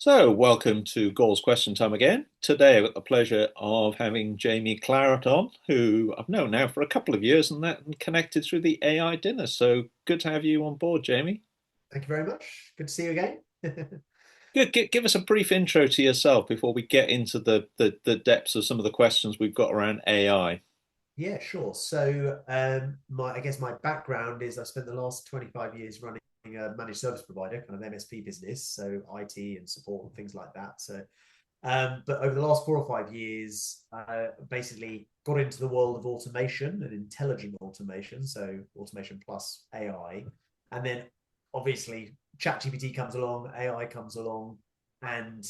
So, welcome to Gaule's Question Time again. Today, I've got the pleasure of having Jamie Claret on, who I've known now for a couple of years and connected through the AI dinner. So, good to have you on board, Jamie. Thank you very much. Good to see you again. Good. Give us a brief intro to yourself before we get into the depths of some of the questions we've got around AI. Yeah, sure. I guess my background is I spent the last 25 years running a managed service provider, kind of MSP business, so IT and support and things like that. But over the last 4 or 5 years, basically got into the world of automation and intelligent automation, so automation plus AI, and then obviously ChatGPT comes along, AI comes along, and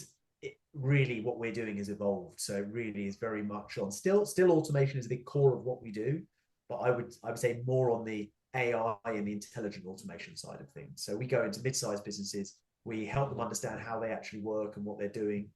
really what we're doing has evolved. So it really is very much on still automation is the core of what we do, but I would say more on the AI and the intelligent automation side of things. So we go into mid-sized businesses, we help them understand how they actually work and what they're doing,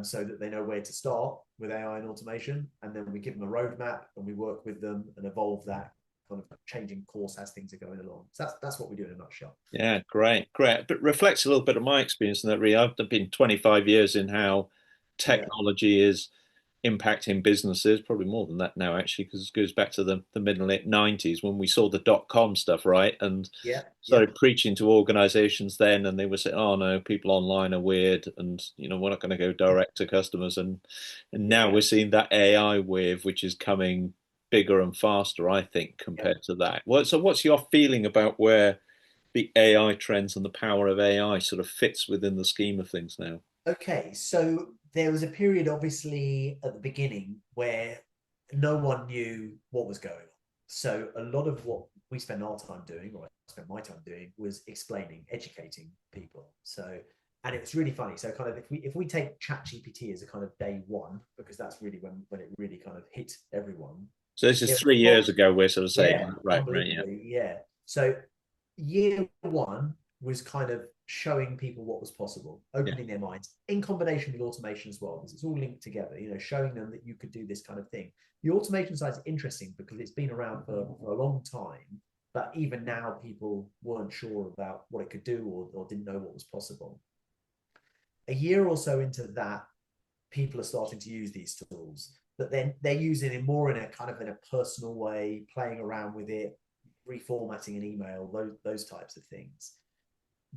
so that they know where to start with AI and automation, and then we give them a roadmap and we work with them and evolve that kind of changing course as things are going along. So that's what we do in a nutshell. Yeah, great. But reflects a little bit of my experience in that really. I've been 25 years in how Yeah, technology is impacting businesses, probably more than that now, actually, because it goes back to the mid and late 90s when we saw the dot-com stuff, right? And yeah, yeah, started preaching to organizations then, and they were saying, oh no, people online are weird, and we're not going to go direct to customers. And yeah, now we're seeing that AI wave, which is coming bigger and faster, I think, yeah. compared to that. So what's your feeling about where the AI trends and the power of AI sort of fits within the scheme of things now? Okay, so there was a period, obviously, at the beginning where no one knew what was going on. So a lot of what we spent our time doing, or I spent my time doing, was explaining, educating people. And it was really funny. So kind of if we take ChatGPT as a kind of day one, because that's really when it really kind of hit everyone. So this is It 3 years ago, we're sort of saying, Yeah, right, yeah. unbelievably, yeah. So year one was kind of showing people what was possible, Yeah. opening their minds in combination with automation as well, because it's all linked together, showing them that you could do this kind of thing. The automation side is interesting because it's been around for a long time, but even now people weren't sure about what it could do or didn't know what was possible. A year or so into that, people are starting to use these tools, but then they're using it more in a kind of in a personal way, playing around with it, reformatting an email, those types of things.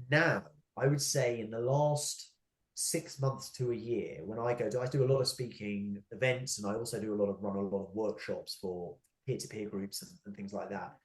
Now, I would say in the last 6 months to a year, when I do a lot of speaking events, and I also run a lot of workshops for peer-to-peer groups and things like that.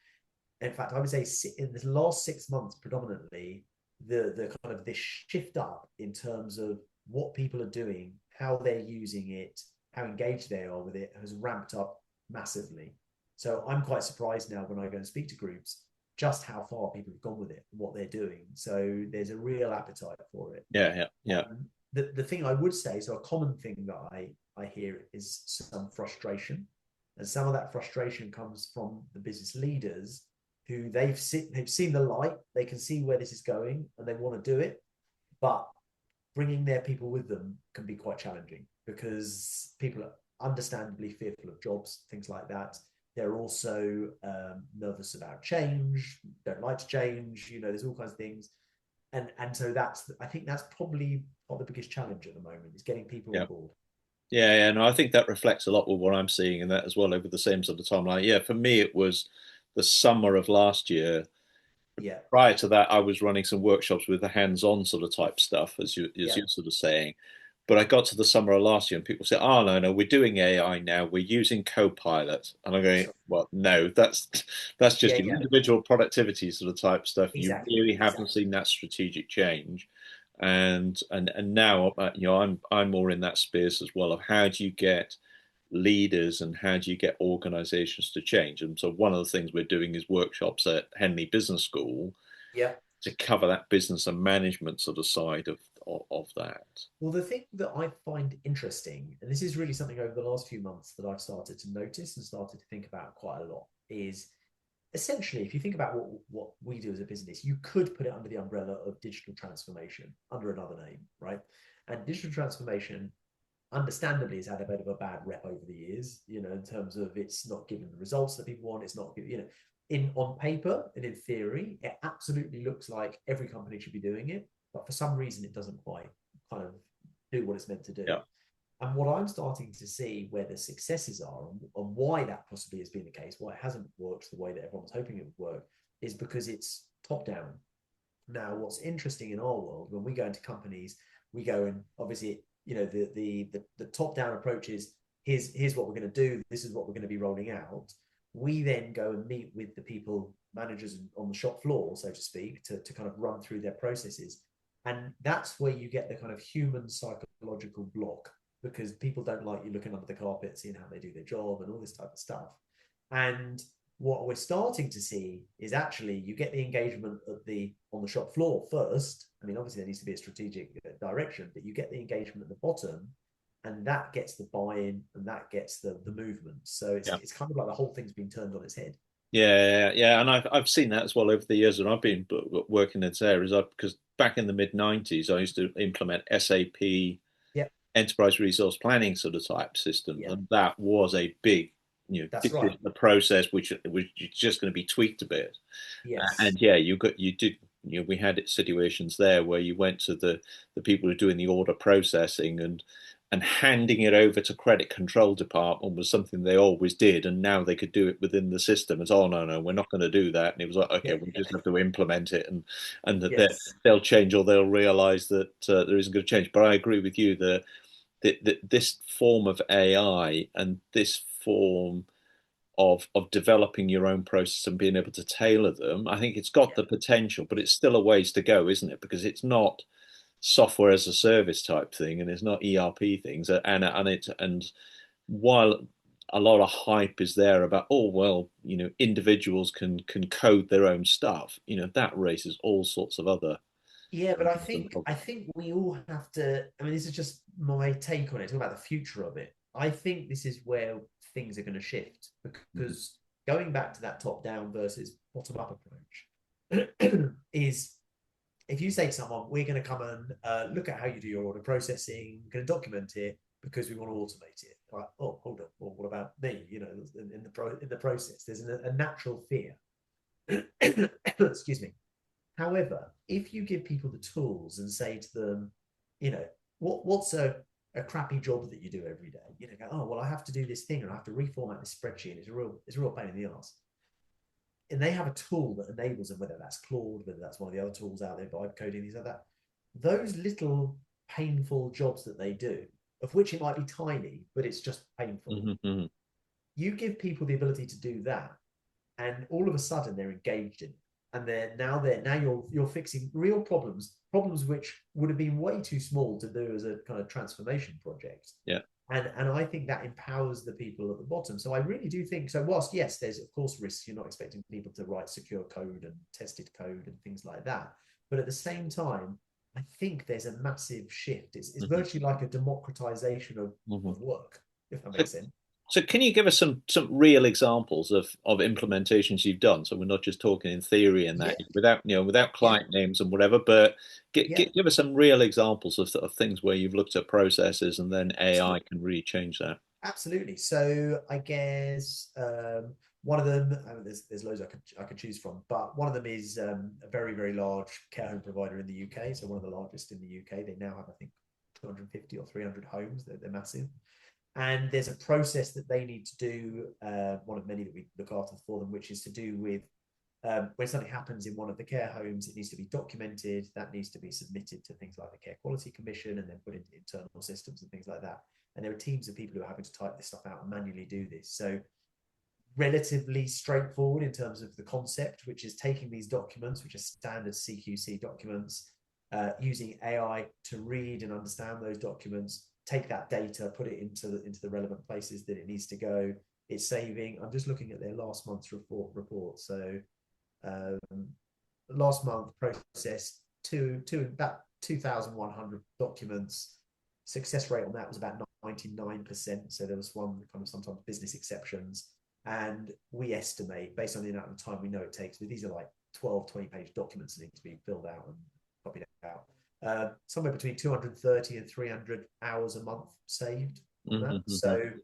In fact, I would say in the last 6 months, predominantly, the kind of this shift up in terms of what people are doing, how they're using it, how engaged they are with it, has ramped up massively. So I'm quite surprised now when I go and speak to groups just how far people have gone with it and what they're doing. So there's a real appetite for it. Yeah. The thing I would say, so a common thing that I hear is some frustration. And some of that frustration comes from the business leaders who they've seen the light, they can see where this is going and they want to do it. But bringing their people with them can be quite challenging because people are understandably fearful of jobs, things like that. They're also nervous about change, don't like to change. There's all kinds of things, and so I think that's probably the biggest challenge at the moment is getting people on Yeah. board. Yeah, no, I think that reflects a lot with what I'm seeing in that as well over the same sort of timeline. Yeah, for me, it was the summer of last year. Yeah, Prior to that, I was running some workshops with the hands-on sort of type stuff, as yeah, you're sort of saying. But I got to the summer of last year, and people said, "Oh no, we're doing AI now. We're using Copilot." And I'm going, sure. "Well, no, that's just Yeah, your yeah, individual productivity sort of type stuff. You exactly, really haven't exactly. seen that strategic change." And now, I'm more in that space as well of how do you get leaders and how do you get organizations to change. And so one of the things we're doing is workshops at Henley Business School Yeah. to cover that business and management sort of side of that. Well, the thing that I find interesting, and this is really something over the last few months that I've started to notice and started to think about quite a lot, is essentially, if you think about what we do as a business, you could put it under the umbrella of digital transformation under another name, right? And digital transformation, understandably, has had a bit of a bad rep over the years, in terms of it's not giving the results that people want. It's not giving, in on paper and in theory, it absolutely looks like every company should be doing it, but for some reason, it doesn't kind of do what it's meant to do. Yeah. And what I'm starting to see where the successes are, and why that possibly has been the case, why it hasn't worked the way that everyone was hoping it would work, is because it's top down. Now, what's interesting in our world, when we go into companies, we go and obviously, the top down approach is here's what we're going to do. This is what we're going to be rolling out. We then go and meet with the people, managers on the shop floor, so to speak, to kind of run through their processes. And that's where you get the kind of human psychological block, because people don't like you looking under the carpet, seeing how they do their job and all this type of stuff. And what we're starting to see is actually you get the engagement on the shop floor first. I mean, obviously there needs to be a strategic direction, but you get the engagement at the bottom, and that gets the buy-in and that gets the movement. So it's kind of like the whole thing's been turned on its head. Yeah, and I've seen that as well over the years, and I've been working in this areas because back in the mid 90s, I used to implement SAP Yeah, enterprise resource planning sort of type system, yeah, and that was a big, that's this is right. the process which was just going to be tweaked a bit. Yes. And yeah, you did. We had situations there where you went to the people who are doing the order processing, and handing it over to credit control department was something they always did, and now they could do it within the system. It's, oh no, we're not going to do that. And it was like, okay, Yeah. we just have to implement it, and that Yes. they'll change, or they'll realize that there isn't going to change. But I agree with you that this form of AI and this form of developing your own process and being able to tailor them, I think it's got Yeah. the potential, but it's still a ways to go, isn't it? Because it's not software as a service type thing, and it's not ERP things, and while a lot of hype is there about, oh well, individuals can code their own stuff, that raises all sorts of other Yeah, but problems. I think we all have to. I mean, this is just my take on it. Talk about the future of it. I think this is where things are going to shift, because going back to that top down versus bottom up approach is, if you say to someone, we're going to come and look at how you do your order processing, we're going to document it because we want to automate it. Like, oh, hold on. Well, what about me? In the process, there's a natural fear. Excuse me. However, if you give people the tools and say to them, what's a crappy job that you do every day? Go, oh well, I have to do this thing and I have to reformat this spreadsheet. And it's a real pain in the ass. And they have a tool that enables them, whether that's Claude, whether that's one of the other tools out there, vibe coding, things like that. Those little painful jobs that they do, of which it might be tiny, but it's just painful. Mm-hmm. You give people the ability to do that, and all of a sudden they're engaged in it. And you're fixing real problems which would have been way too small to do as a kind of transformation project. Yeah. And I think that empowers the people at the bottom. So I really do think so. Whilst yes, there's of course risks. You're not expecting people to write secure code and tested code and things like that. But at the same time, I think there's a massive shift. It's Mm-hmm. virtually like a democratization of work, if that So, makes sense. so can you give us some real examples of implementations you've done? So we're not just talking in theory and that, Yeah, without yeah, client names and whatever, but yeah. give us some real examples of things where you've looked at processes and then AI Absolutely. can really change that. Absolutely. So I guess one of them, there's loads I could choose from, but one of them is a very, very large care home provider in the UK. So one of the largest in the UK. They now have, I think, 250 or 300 homes. They're massive. And there's a process that they need to do, one of many that we look after for them, which is to do with when something happens in one of the care homes, it needs to be documented. That needs to be submitted to things like the Care Quality Commission and then put into internal systems and things like that. And there are teams of people who are having to type this stuff out and manually do this. So relatively straightforward in terms of the concept, which is taking these documents, which are standard CQC documents, using AI to read and understand those documents, take that data, put it into the relevant places that it needs to go. It's saving. I'm just looking at their last month's report. So last month processed about 2,100 documents. Success rate on that was about 99%. So there was one kind of sometimes business exceptions. And we estimate, based on the amount of time we know it takes, but these are like 12, 20-page documents that need to be filled out and copied out. Somewhere between 230 and 300 hours a month saved on that. Mm-hmm.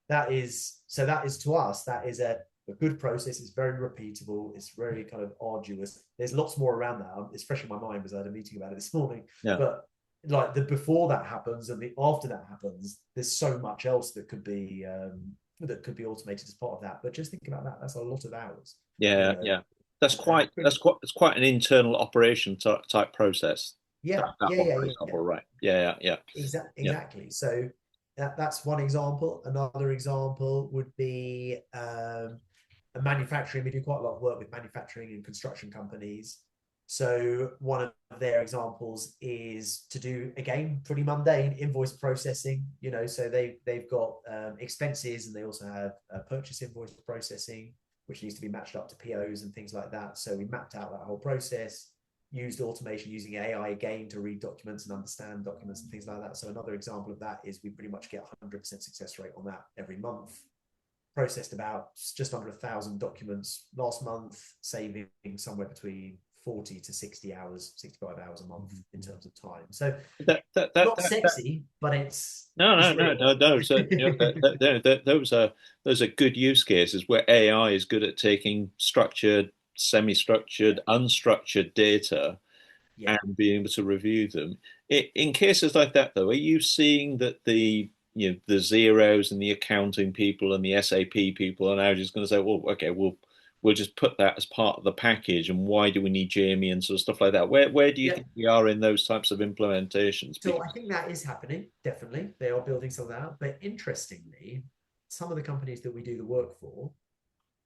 That is to us, that is a good process. It's very repeatable. It's very kind of arduous. There's lots more around that. It's fresh in my mind because I had a meeting about it this morning. Yeah. But like the before that happens and the after that happens, there's so much else that could be automated as part of that. But just think about that. That's a lot of hours, you Yeah, know, yeah. That's and quite it's quite an internal operation type process. yeah, That yeah, one, yeah, for yeah. example, right? Yeah, yeah, yeah, Exactly. So that's one example. Another example would be a manufacturing. We do quite a lot of work with manufacturing and construction companies. So one of their examples is to do again pretty mundane invoice processing. So they've got expenses and they also have purchase invoice processing, which needs to be matched up to POs and things like that. So we mapped out that whole process, used automation using AI again to read documents and understand documents and things like that. So another example of that is we pretty much get 100% success rate on that every month. Processed about just under 1,000 documents last month, saving somewhere between 40 to 60 hours, 65 hours a month in terms of time. So not that sexy, but no, it's no, no, real. no, no. So, those are good use cases where AI is good at taking structured, semi-structured, unstructured data Yeah. and being able to review them. In cases like that, though, are you seeing that the zeros and the accounting people and the SAP people are now just going to say, well, okay, we'll just put that as part of the package, and why do we need Jamie and sort of stuff like that? Where do you Yeah. think we are in those types of implementations? So Because I think that is happening, definitely. They are building some of that out. But interestingly, some of the companies that we do the work for,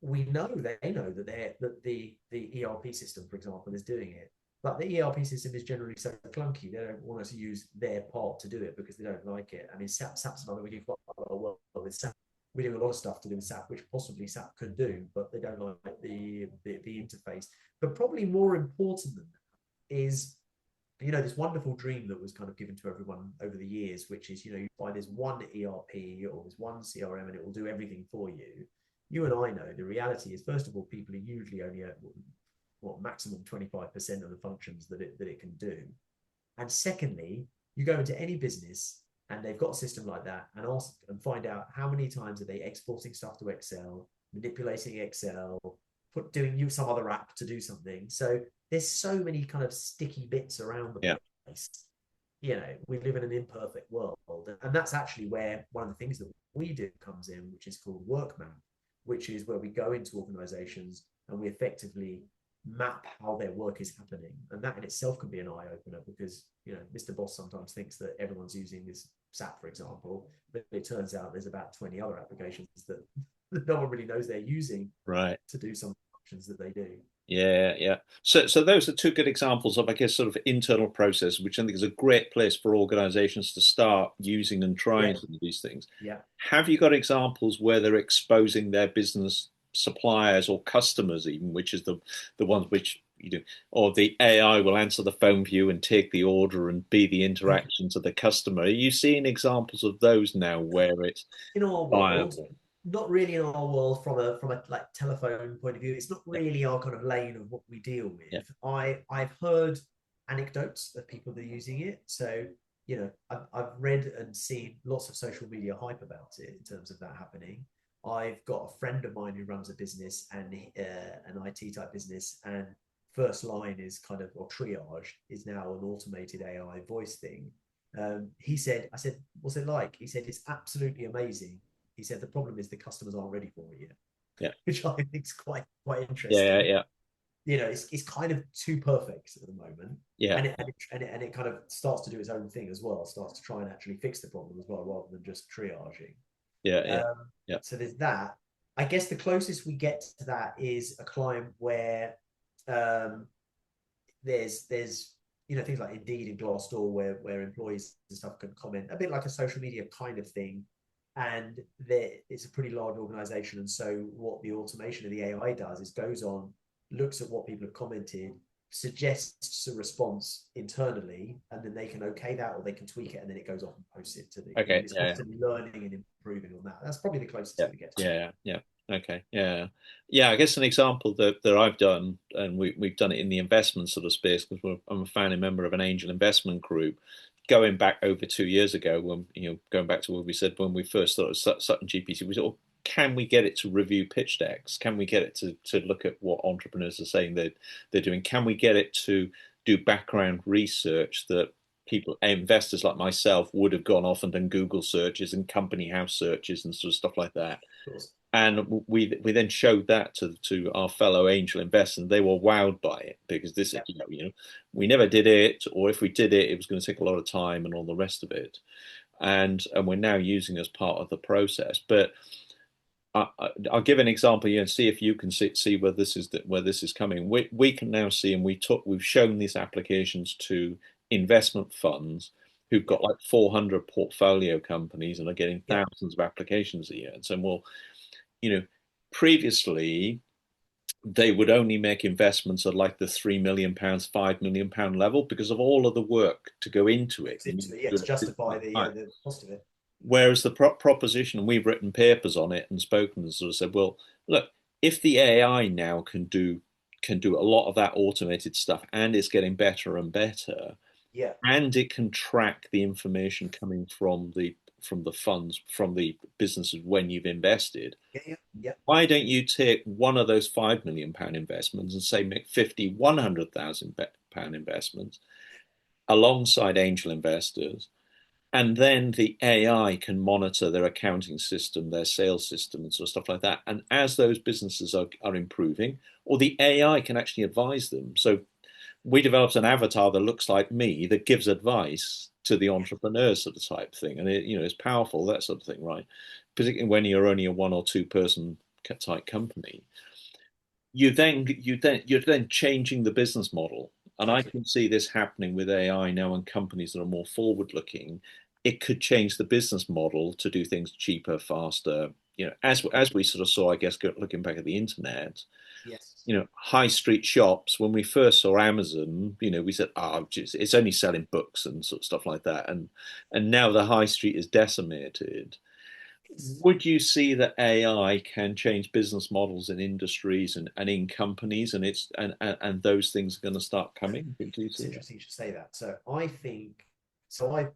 we know they know that the ERP system, for example, is doing it. But the ERP system is generally so clunky, they don't want us to use their part to do it because they don't like it. I mean, SAP's another, we do quite a lot of work with SAP. We do a lot of stuff to do with SAP, which possibly SAP could do, but they don't like the interface. But probably more important than that is, this wonderful dream that was kind of given to everyone over the years, which is, you buy this one ERP or this one CRM and it will do everything for you. You and I know the reality is, first of all, people are usually only at maximum 25% of the functions that it can do. And secondly, you go into any business and they've got a system like that and ask and find out how many times are they exporting stuff to Excel, manipulating Excel, doing some other app to do something. So there's so many kind of sticky bits around the yeah, place. We live in an imperfect world. And that's actually where one of the things that we do comes in, which is called Workmap, which is where we go into organizations and we effectively map how their work is happening. And that in itself can be an eye opener because, Mr. Boss sometimes thinks that everyone's using this SAP, for example, but it turns out there's about 20 other applications that no one really knows they're using right. to do some functions that they do. Yeah, yeah. So those are two good examples of, I guess, sort of internal process, which I think is a great place for organizations to start using and trying Yeah. some of these things. Yeah. Have you got examples where they're exposing their business suppliers or customers, even, which is the ones which you do, or the AI will answer the phone for you and take the order and be the interaction to the customer? Are you seeing examples of those now where it's In our world, viable? not really in our world from a like telephone point of view. It's not Yeah, really our kind of lane of what we deal yeah, with. I've heard anecdotes of people that are using it. So I've read and seen lots of social media hype about it in terms of that happening. I've got a friend of mine who runs a business and an IT type business, and first line is kind of, or triage is now an automated AI voice thing. I said, what's it like? He said, it's absolutely amazing. He said, the problem is the customers aren't ready for it yet, yeah, which I think is quite yeah, interesting. yeah, It's kind of too perfect at the moment. yeah, And it kind of starts to do its own thing as well, starts to try and actually fix the problem as well, rather than just triaging. yeah, yeah, Um, yeah, so there's that. I guess the closest we get to that is a client where um, there's things like Indeed and Glassdoor where employees and stuff can comment, a bit like a social media kind of thing. And it's a pretty large organization. And so what the automation of the AI does is goes on, looks at what people have commented, suggests a response internally, and then they can okay that or they can tweak it, and then it goes off and posts it to okay, it's yeah, constantly learning and improving on that. That's probably the closest yeah, that we get to it. yeah, yeah. Okay, yeah, yeah. I guess an example that I've done, and we've done it in the investment sort of space because I'm a founding member of an angel investment group. Going back over 2 years ago, when going back to what we said when we first started Sutton GPT, we thought, can we get it to review pitch decks? Can we get it to look at what entrepreneurs are saying they're doing? Can we get it to do background research that people, investors like myself, would have gone off and done Google searches and company house searches and sort of stuff like that. Of course. And we then showed that to our fellow angel investors, and they were wowed by it because this, Yeah. we never did it, or if we did it, it was going to take a lot of time and all the rest of it. And we're now using as part of the process. But I'll give an example here and see if you can see where this is coming. We can now see, and we've shown these applications to investment funds who've got like 400 portfolio companies and are getting Yeah. thousands of applications a year. And so, well, previously they would only make investments at like the £3 million, £5 million level because of all of the work to go into it. Yeah, to justify the cost of it. Whereas the proposition, and we've written papers on it and spoken and sort of said, well, look, if the AI now can do a lot of that automated stuff, and it's getting better and better, Yeah. and it can track the information coming from the funds, from the businesses when you've invested. Yeah. Why don't you take one of those £5 million investments and say make 50, £100,000 investments alongside angel investors, and then the AI can monitor their accounting system, their sales system, and sort of stuff like that. And as those businesses are improving, or the AI can actually advise them. So we developed an avatar that looks like me that gives advice to the entrepreneurs, sort of type thing, and it's powerful, that sort of thing, right? Particularly when you're only a 1 or 2 person type company. You're then changing the business model. And I Totally. can see this happening with AI now, and companies that are more forward looking. It could change the business model to do things cheaper, faster. As we sort of saw, I guess, looking back at the internet, Yes. high street shops, when we first saw Amazon, we said, oh, it's only selling books and sort of stuff like that. And now the high street is decimated. Would you see that AI can change business models in industries and in companies, and those things are going to start coming? Do you It's see that? interesting you should say that. So I've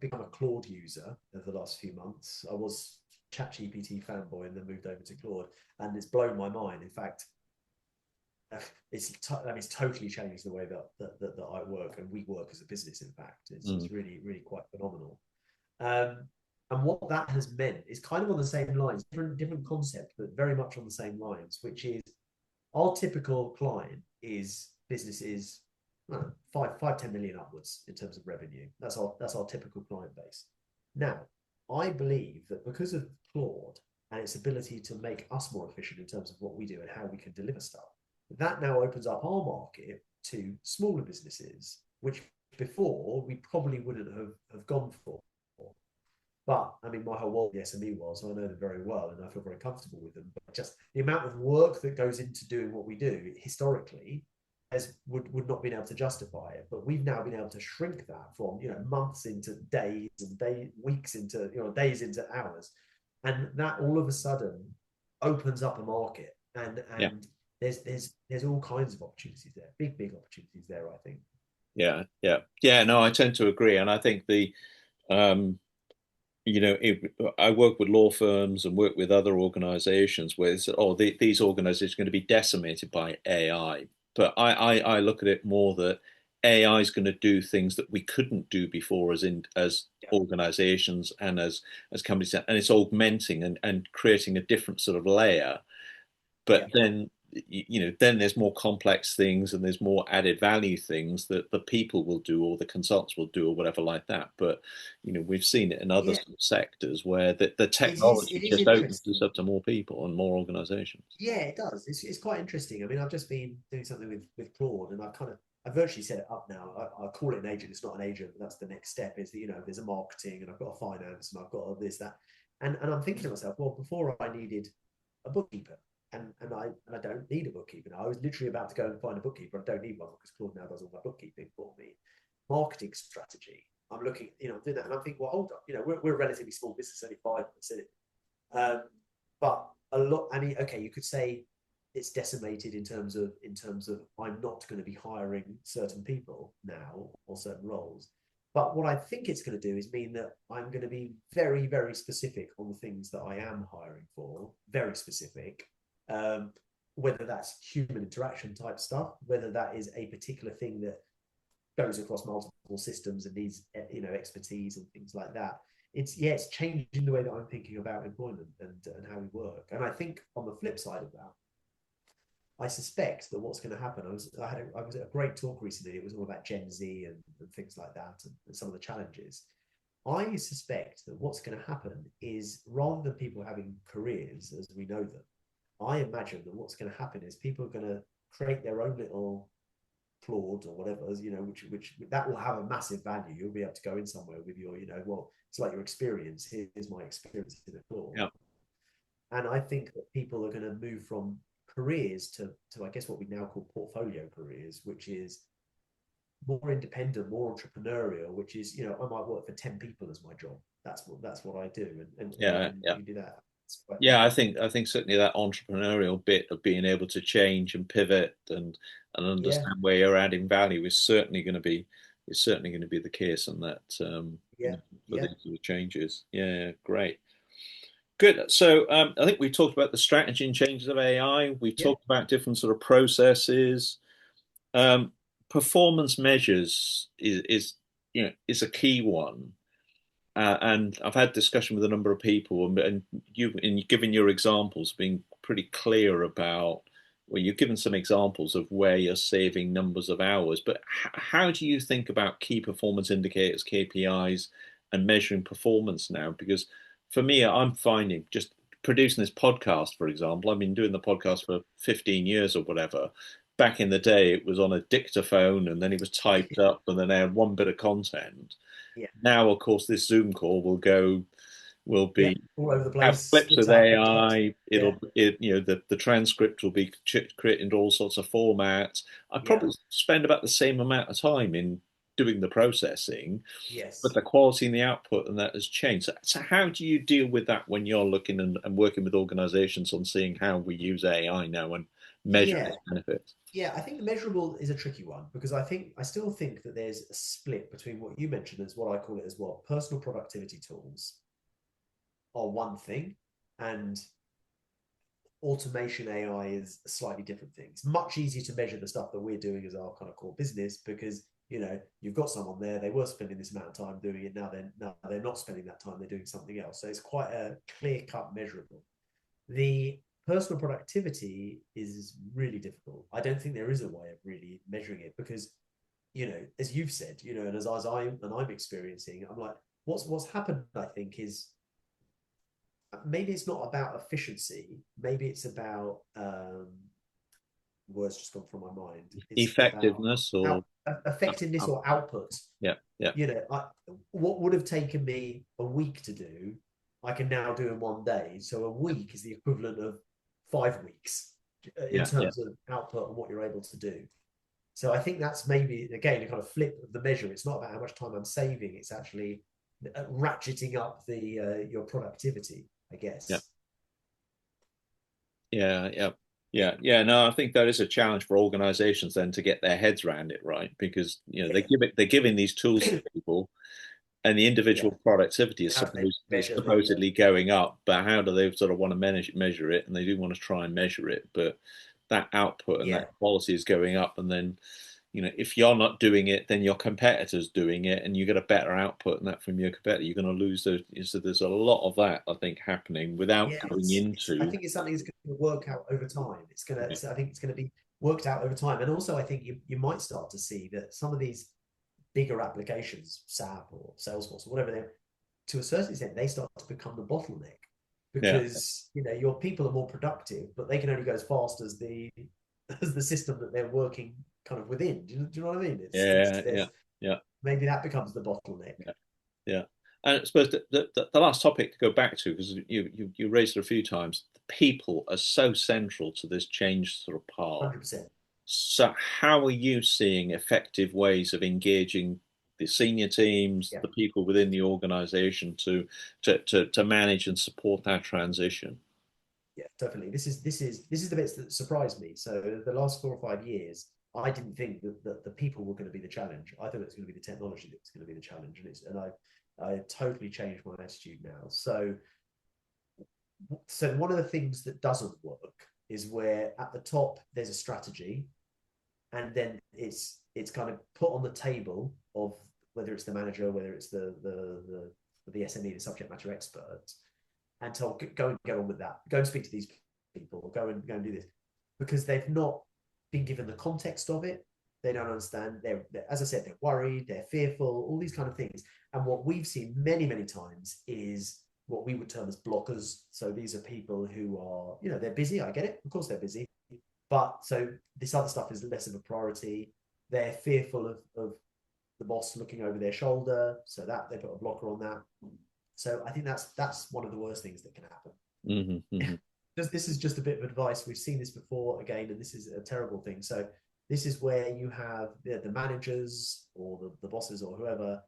become a Claude user over the last few months. I was ChatGPT fanboy and then moved over to Claude, and it's blown my mind. In fact, it's totally changed the way that I work and we work as a business. In fact, it's really really quite phenomenal. Um, and what that has meant is kind of on the same lines, different concept, but very much on the same lines, which is our typical client is businesses, 10 million upwards in terms of revenue. That's our typical client base. Now, I believe that because of Claude and its ability to make us more efficient in terms of what we do and how we can deliver stuff, that now opens up our market to smaller businesses, which before we probably wouldn't have gone for. But I mean, my whole world, the SME was, so I know them very well and I feel very comfortable with them. But just the amount of work that goes into doing what we do historically would not been able to justify it. But we've now been able to shrink that from months into days and weeks into days into hours, and that all of a sudden opens up a market, and Yeah, there's all kinds of opportunities there, big opportunities there, I think. yeah. No, I tend to agree, and I think um, I work with law firms and work with other organizations where it's, oh, these organizations are going to be decimated by AI. But I look at it more that AI is going to do things that we couldn't do before as Yeah, organizations and as companies, and it's augmenting and creating a different sort of layer. yeah. But then there's more complex things and there's more added value things that the people will do or the consultants will do or whatever like that. But we've seen it in other Yeah, sort of sectors where the it technology is just opens this interesting. up to more people and more organizations. Yeah, it does. It's quite interesting. I mean, I've just been doing something with Claude, and I've virtually set it up now. I call it an agent. It's not an agent, but that's the next step. Is that there's a marketing, and I've got a finance, and I've got all this that, and I'm thinking to myself, well, before I needed a bookkeeper, and I don't need a bookkeeper now. I was literally about to go and find a bookkeeper. I don't need one because Claude now does all my bookkeeping for me. Marketing strategy. I'm looking, doing that, and I'm thinking, well, hold up, we're a relatively small business, only 5% in it. But a lot. I mean, okay, you could say it's decimated in terms of I'm not going to be hiring certain people now or certain roles. But what I think it's going to do is mean that I'm going to be very, very specific on the things that I am hiring for, very specific. Whether that's human interaction type stuff, whether that is a particular thing that goes across multiple systems and needs, expertise and things like that. It's changing the way that I'm thinking about employment and how we work. And I think on the flip side of that, I suspect that what's going to happen. I was at a great talk recently. It was all about Gen Z and things like that, and some of the challenges. I suspect that what's going to happen is, rather than people having careers as we know them, I imagine that what's going to happen is people are going to create their own little Claude or whatever, which that will have a massive value. You'll be able to go in somewhere with your, well, it's like your experience. Here's my experience in a Claude. Yeah. And I think that people are going to move from careers to I guess what we now call portfolio careers, which is more independent, more entrepreneurial, which is, I might work for 10 people as my job. That's what I do. And Yeah, yeah. you do that. Yeah, I think certainly that entrepreneurial bit of being able to change and pivot and Yeah, understand where you're adding value is certainly going to be the case, and that yeah, for yeah, these sort of changes. Yeah, great. Good. So I think we talked about the strategy and changes of AI. We yeah, talked about different sort of processes. Um, Performance measures is a key one. And I've had discussion with a number of people, and you've given your examples, being pretty clear about, well, you've given some examples of where you're saving numbers of hours, but how do you think about key performance indicators, KPIs, and measuring performance now? Because for me, I'm finding just producing this podcast, for example, I've been doing the podcast for 15 years or whatever. Back in the day, it was on a dictaphone and then it was typed up and then I had one bit of content. yeah, Now, of course, this Zoom call will yeah. be All over the have place, clips spit with out content. AI. Yeah, The transcript will be created into all sorts of formats. I yeah, probably spend about the same amount of time in doing the processing, but yes. the quality and the output and that has changed. So how do you deal with that when you're looking and working with organizations on seeing how we use AI now and measure Yeah, its benefits? yeah, I think the measurable is a tricky one because I still think that there's a split between what you mentioned as what I call it as what personal productivity tools are one thing, and automation AI is a slightly different thing. It's much easier to measure the stuff that we're doing as our kind of core business because you've got someone there, they were spending this amount of time doing it, now they're not spending that time, they're doing something else. So it's quite a clear cut measurable. The personal productivity is really difficult. I don't think there is a way of really measuring it because, as you've said, and as I'm experiencing, I'm like, what's happened, I think, is maybe it's not about efficiency. Maybe it's about words just gone from my mind. It's about Effectiveness or effectiveness or output. yeah, yeah, What would have taken me a week to do, I can now do in one day. So a week is the equivalent of 5 weeks in yeah, yeah. terms of output and what you're able to do. So I think that's maybe, again, a kind of flip of the measure. It's not about how much time I'm saving. It's actually ratcheting up the your productivity, I Yeah. guess. Yeah, yeah, yeah, yeah. No, I think that is a challenge for organizations then to get their heads around it, right? Because Yeah. they're giving these tools to people, and the Yeah. individual productivity How do they is measure the supposedly going up, but how do they sort of want to measure it? And they do want to try and measure it, but that output and that yeah. quality is going up, and then if you're not doing it, then your competitor's doing it, and you get a better output and that from your competitor. You're going to lose those. So there's a lot of that, I think, happening without Yeah, going I into. think it's something that's going to work out over time. Yeah, I think it's going to be worked out over time. And also I think you might start to see that some of these bigger applications, SAP or Salesforce or whatever they're, to a certain extent, they start to become the bottleneck yeah, because your people are more productive, but they can only go as fast as the system that they're working kind of within. Do you know what I mean? yeah, yeah, There's yeah. maybe that becomes the bottleneck. Yeah, yeah. And I suppose the last topic to go back to, because you raised it a few times, the people are so central to this change sort of path. 100%. So how are you seeing effective ways of engaging the senior teams, Yeah. the people within the organization to manage and support that transition? Yeah, definitely. This is the bits that surprised me. So the last 4 or 5 years, I didn't think that the people were going to be the challenge. I thought it was going to be the technology that was going to be the challenge, and I totally changed my attitude now. So one of the things that doesn't work is where at the top there's a strategy, and then it's kind of put on the table of whether it's the manager, whether it's the SME, the subject matter expert, and told go and get on with that, go and speak to these people, or go and do this, because they've not been given the context of it. They don't understand. They're, as I said, they're worried, they're fearful, all these kind of things. And what we've seen many times is what we would term as blockers. So these are people who are, they're busy. I get it. Of course they're busy. But so this other stuff is less of a priority. They're fearful of the boss looking over their shoulder. So that they put a blocker on that. So I think that's one of the worst things that can happen. Mm-hmm, mm-hmm. This is just a bit of advice. We've seen this before again, and this is a terrible thing. So this is where you have the managers or the bosses or whoever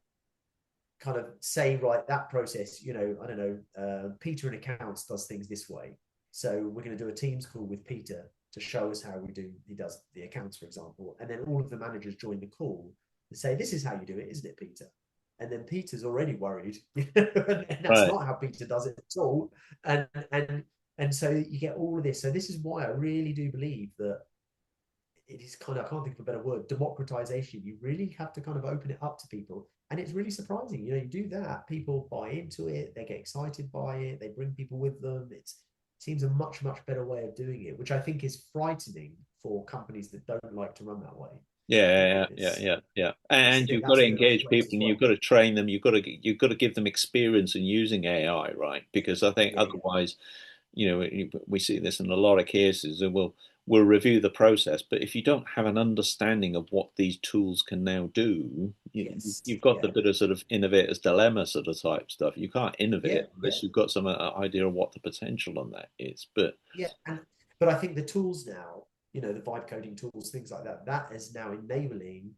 kind of say, right, that process, I don't know, Peter in accounts does things this way. So we're going to do a Teams call with Peter to show us how he does the accounts, for example. And then all of the managers join the call and say, this is how you do it, isn't it, Peter? And then Peter's already worried, and that's Right. not how Peter does it at all. And so you get all of this. So this is why I really do believe that it is kind of, I can't think of a better word, democratization. You really have to kind of open it up to people. And it's really surprising. You do that, people buy into it, they get excited by it, they bring people with them. It seems a much better way of doing it, which I think is frightening for companies that don't like to run that way. Yeah. And you've got That's to a bit of a engage threat people, as and you've well. got to train them. You've got to give them experience in using AI, right? Because I think Yeah. otherwise, we see this in a lot of cases, and we'll review the process, but if you don't have an understanding of what these tools can now do, Yes. you've got the Yeah. bit of sort of innovator's dilemma sort of type stuff. You can't innovate Yeah. unless you've got some idea of what the potential on that is. But Yeah. But I think the tools now, the vibe coding tools, things like that, that is now enabling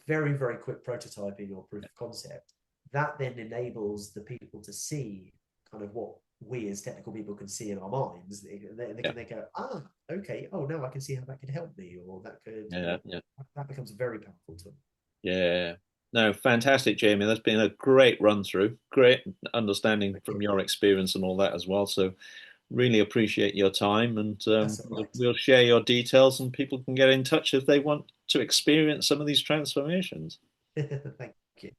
very quick prototyping or proof of concept. That then enables the people to see kind of what we as technical people can see in our minds. yeah, They go, okay, oh no, I can see how that could help me, or that could, yeah. that becomes a very powerful tool. Yeah. No, fantastic, Jamie. That's been a great run through, great understanding Thank from you. your experience and all that as well. So really appreciate your time, and That's all right. we'll share your details, and people can get in touch if they want to experience some of these transformations. Thank you.